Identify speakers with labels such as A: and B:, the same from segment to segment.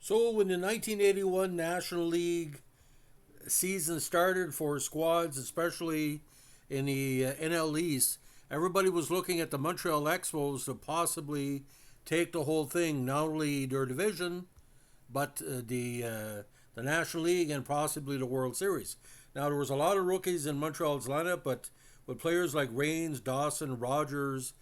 A: So when the 1981 National League season started for squads, especially in the NL East, everybody was looking at the Montreal Expos to possibly take the whole thing, not only their division, but the National League and possibly the World Series. Now there was a lot of rookies in Montreal's lineup, but with players like Raines, Dawson, Rodgers,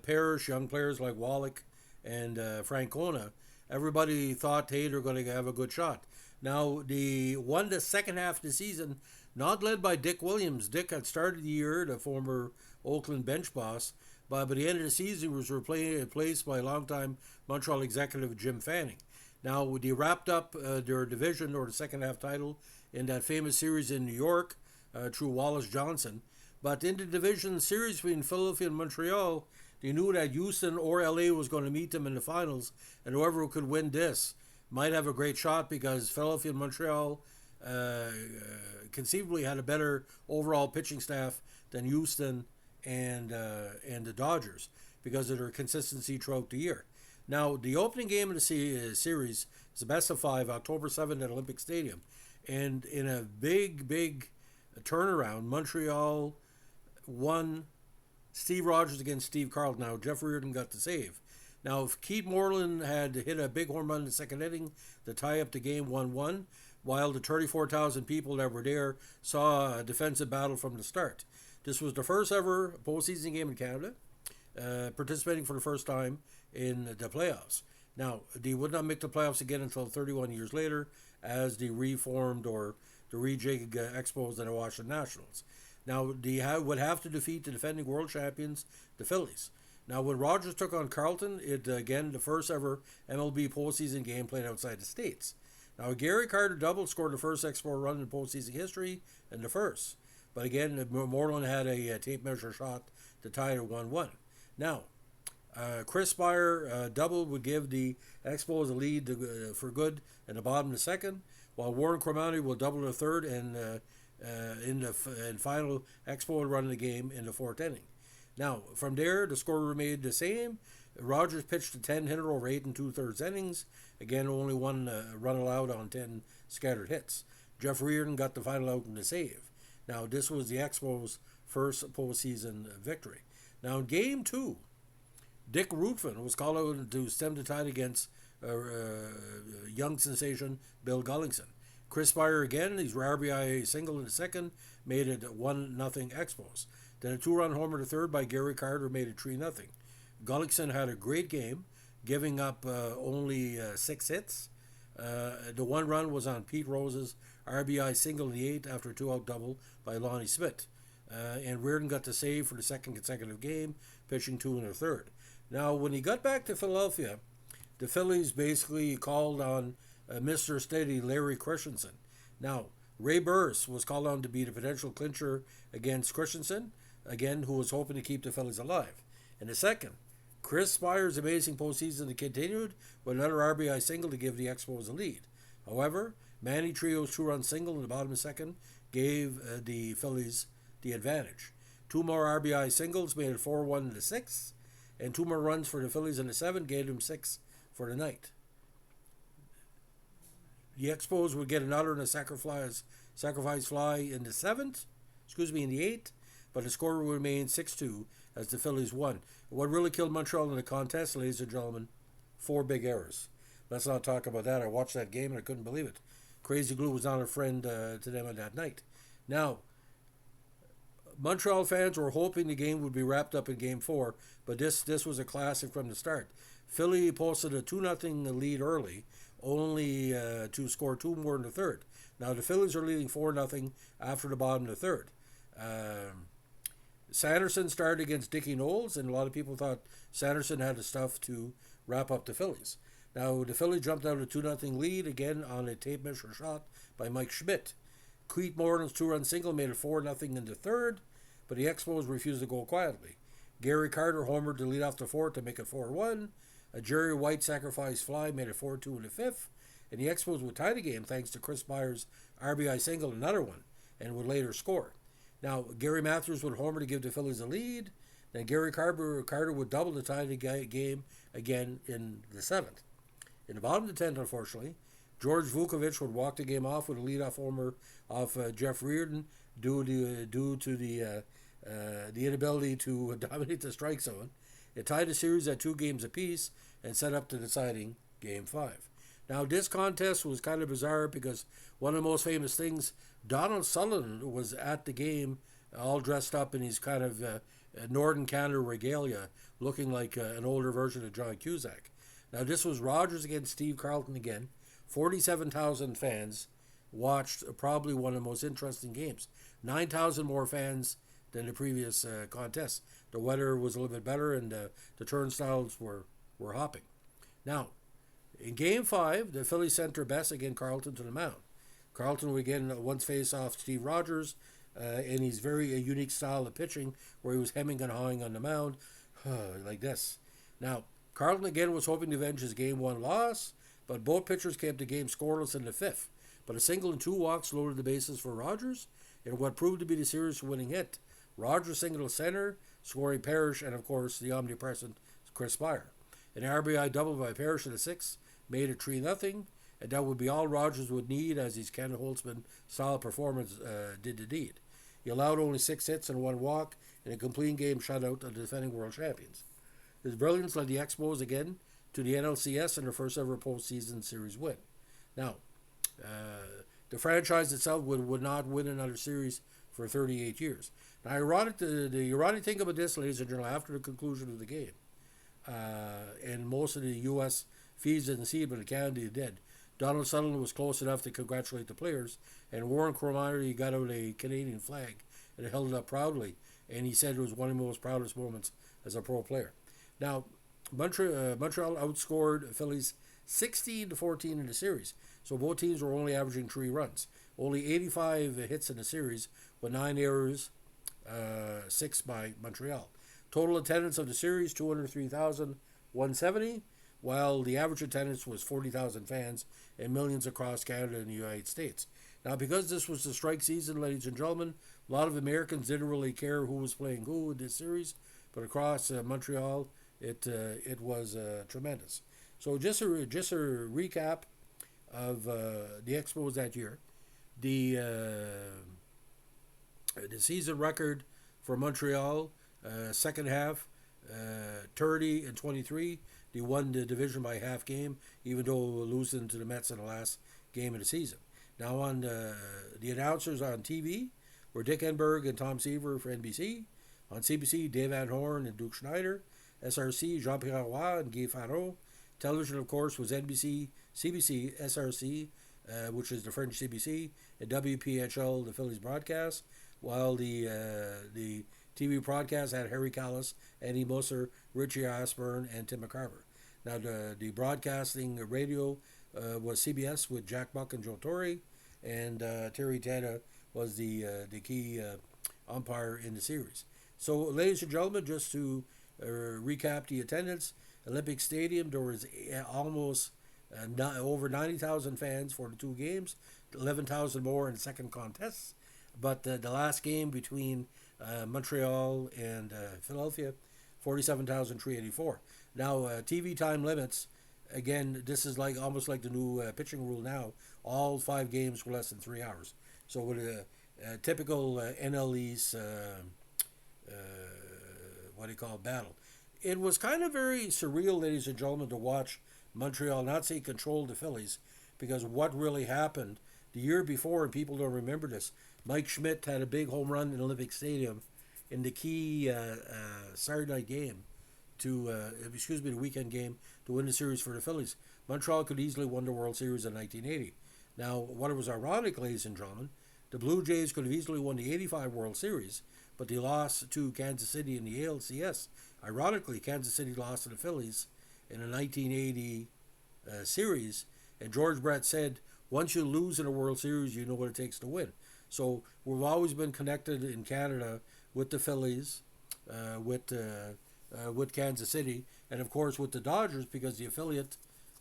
A: Parrish, young players like Wallach and Francona, everybody thought, hey, they're going to have a good shot. Now, the second half of the season, not led by Dick Williams. Dick had started the year, the former Oakland bench boss, but by the end of the season, he was replaced by longtime Montreal executive Jim Fanning. Now, they wrapped up their division or the second half title in that famous series in New York through Wallace Johnson. But in the division series between Philadelphia and Montreal, they knew that Houston or LA was going to meet them in the finals, and whoever could win this might have a great shot because Philadelphia and Montreal conceivably had a better overall pitching staff than Houston and the Dodgers because of their consistency throughout the year. Now, the opening game of the series is a best of five, October 7th at Olympic Stadium. And in a big turnaround, Montreal won Steve Rodgers against Steve Carlton. Now, Jeff Reardon got the save. Now, if Keith Moreland had hit a big home run in the second inning to tie up the game 1-1, while the 34,000 people that were there saw a defensive battle from the start. This was the first ever postseason game in Canada, participating for the first time in the playoffs. Now, they would not make the playoffs again until 31 years later as the reformed or the rejigged Expos and the Washington Nationals. Now, they would have to defeat the defending world champions, the Phillies. Now, when Rodgers took on Carlton, it again the first ever MLB postseason game played outside the States. Now, Gary Carter double scored the first Expo run in postseason history and the first. But again, Moreland had a tape measure shot to tie it at 1-1. Now, Chris Spire double would give the Expos a lead for good in the bottom of the second, while Warren Cromartie will double the third and final Expo would run the game in the fourth inning. Now, from there, the score remained the same. Rodgers pitched a 10-hitter over 8 2/3 innings. Again, only one run allowed on 10 scattered hits. Jeff Reardon got the final out in the save. Now, this was the Expos' first postseason victory. Now, in Game 2, Dick Ruthven was called out to stem the tide against young sensation Bill Gullingson. Chris Spire again, his RBI single in the second, made it 1-0 Expos. Then a 2-run homer to third by Gary Carter made it 3-0. Gullingson had a great game, giving up only 6 hits. The one run was on Pete Rose's RBI single in the 8th after a 2-out double by Lonnie Smith. And Reardon got the save for the second consecutive game, pitching 2 1/3. Now, when he got back to Philadelphia, the Phillies basically called on Mr. Steady Larry Christensen. Now, Ray Burris was called on to be the potential clincher against Christensen, again, who was hoping to keep the Phillies alive. In the second, Chris Spire's amazing postseason continued with another RBI single to give the Expos a lead. However, Manny Trio's 2-run single in the bottom of the second gave the Phillies the advantage. 2 more RBI singles made it 4-1 in the 6th, and 2 more runs for the Phillies in the 7th gave them 6 for the night. The Expos would get another in a sacrifice fly in the 7th, in the 8th, but the score would remain 6-2 as the Phillies won. What really killed Montreal in the contest, ladies and gentlemen, 4 big errors. Let's not talk about that. I watched that game and I couldn't believe it. Crazy Glue was not a friend to them on that night. Now, Montreal fans were hoping the game would be wrapped up in Game 4, but this was a classic from the start. Philly posted a 2-0 lead early, only to score 2 more in the third. Now, the Phillies are leading 4-0 after the bottom of the third. Sanderson started against Dickie Knowles, and a lot of people thought Sanderson had the stuff to wrap up the Phillies. Now, the Phillies jumped out a 2-0 lead, again on a tape measure shot by Mike Schmidt. Keith Moreland's 2-run single made it 4-0 in the third, but the Expos refused to go quietly. Gary Carter homered to lead off the fourth to make it 4-1. A Jerry White sacrifice fly made it 4-2 in the 5th, and the Expos would tie the game thanks to Chris Spire's RBI single, another one, and would later score. Now, Gary Matthews would homer to give the Phillies a lead. Then Gary Carter would double to tie the game again in the 7th. In the bottom of the 10th, unfortunately, George Vukovic would walk the game off with a leadoff homer off Jeff Reardon due to the inability to dominate the strike zone. It tied the series at 2 games apiece and set up the deciding Game 5. Now, this contest was kind of bizarre because one of the most famous things, Donald Sullivan was at the game all dressed up in his kind of Northern Canada regalia, looking like an older version of John Cusack. Now, this was Rodgers against Steve Carlton again. 47,000 fans watched probably one of the most interesting games. 9,000 more fans than the previous contest. The weather was a little bit better and the turnstiles were hopping. Now, in Game 5, the Phillies sent their best against Carlton to the mound. Carlton would again once face off Steve Rodgers in his very unique style of pitching where he was hemming and hawing on the mound like this. Now, Carlton again was hoping to avenge his Game 1 loss, but both pitchers came to game scoreless in the 5th. But a single and 2 walks loaded the bases for Rodgers in what proved to be the series winning hit. Rodgers singled to center, scoring Parrish and, of course, the omnipresent Chris Spire. An RBI double by Parrish in the 6th made it 3-0, and that would be all Rodgers would need as his Ken Holtzman style performance did the deed. He allowed only 6 hits and 1 walk in a complete game shutout of the defending world champions. His brilliance led the Expos again to the NLCS in their first ever postseason series win. Now, the franchise itself would not win another series for 38 years. Now, the ironic thing about this, ladies and gentlemen, after the conclusion of the game, and most of the U.S. feeds didn't see it, but the Canada did. Donald Sutherland was close enough to congratulate the players, and Warren Cromartie got out a Canadian flag and held it up proudly, and he said it was one of the most proudest moments as a pro player. Now, Montreal outscored the Phillies 16-14 in the series, so both teams were only averaging 3 runs. Only 85 hits in the series, with 9 errors, 6 by Montreal. Total attendance of the series, 203,170, while the average attendance was 40,000 fans and millions across Canada and the United States. Now, because this was the strike season, ladies and gentlemen, a lot of Americans didn't really care who was playing who in this series, but across Montreal, it was tremendous. So just a recap of the Expos that year. The season record for Montreal, second half, 30-23. They won the division by half game, even though losing to the Mets in the last game of the season. Now on the announcers on TV were Dick Enberg and Tom Seaver for NBC. On CBC, Dave Van Horn and Duke Schneider. SRC, Jean-Pierre Roy and Guy Farreau. Television, of course, was NBC, CBC, SRC, which is the French CBC, and WPHL, the Phillies broadcast, while the TV broadcast had Harry Callis, Eddie Musser, Richie Ashburn, and Tim McCarver. Now, the broadcasting radio was CBS with Jack Buck and Joe Torre, and Terry Tata was the key umpire in the series. So, ladies and gentlemen, just to recap the attendance, Olympic Stadium, there was almost over 90,000 fans for the 2 games, 11,000 more in the second contest. But the last game between Montreal and Philadelphia, 47,384. Now, TV time limits, again, this is almost like the new pitching rule now. All 5 games were less than 3 hours. So with a typical NLDS, battle. It was kind of very surreal, ladies and gentlemen, to watch Montreal not say control the Phillies, because what really happened the year before, and people don't remember this, Mike Schmidt had a big home run in Olympic Stadium in the key Saturday night game the weekend game to win the series for the Phillies. Montreal could easily won the World Series in 1980. Now, what was ironic, ladies and gentlemen, the Blue Jays could have easily won the 85 World Series, but they lost to Kansas City in the ALCS. Ironically, Kansas City lost to the Phillies in the 1980 series, and George Brett said, once you lose in a World Series, you know what it takes to win. So we've always been connected in Canada with the Phillies, with Kansas City, and of course with the Dodgers, because the affiliate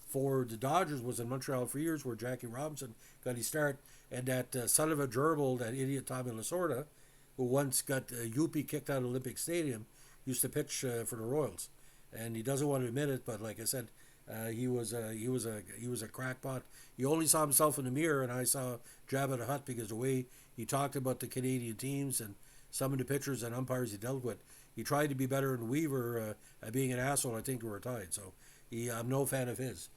A: for the Dodgers was in Montreal for years, where Jackie Robinson got his start, and that son of a gerbil, that idiot Tommy Lasorda, who once got Yuppie kicked out of Olympic Stadium, used to pitch for the Royals. And he doesn't want to admit it, but like I said, He was a crackpot. He only saw himself in the mirror, and I saw Jabba the Hutt because the way he talked about the Canadian teams and some of the pitchers and umpires he dealt with, he tried to be better than Weaver at being an asshole. I think we were tied, so I'm no fan of his.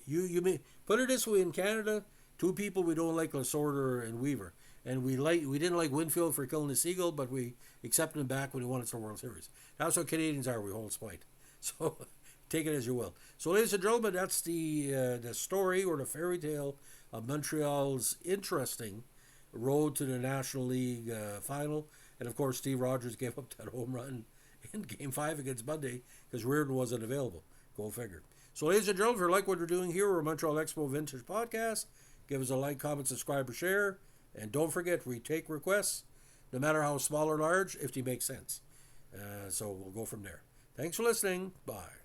A: You may put it this way: in Canada, two people we don't like, Lasorda and Weaver, and we didn't like Winfield for killing the seagull, but we accepted him back when he won us the World Series. That's what Canadians are. We hold spite. So take it as you will. So, ladies and gentlemen, that's the story or the fairy tale of Montreal's interesting road to the National League final. And of course, Steve Rodgers gave up that home run in Game 5 against Monday because Reardon wasn't available. Go figure. So, ladies and gentlemen, if you like what we're doing here, we're Montreal Expo Vintage Podcast. Give us a like, comment, subscribe, or share. And don't forget, we take requests, no matter how small or large, if they make sense. So we'll go from there. Thanks for listening. Bye.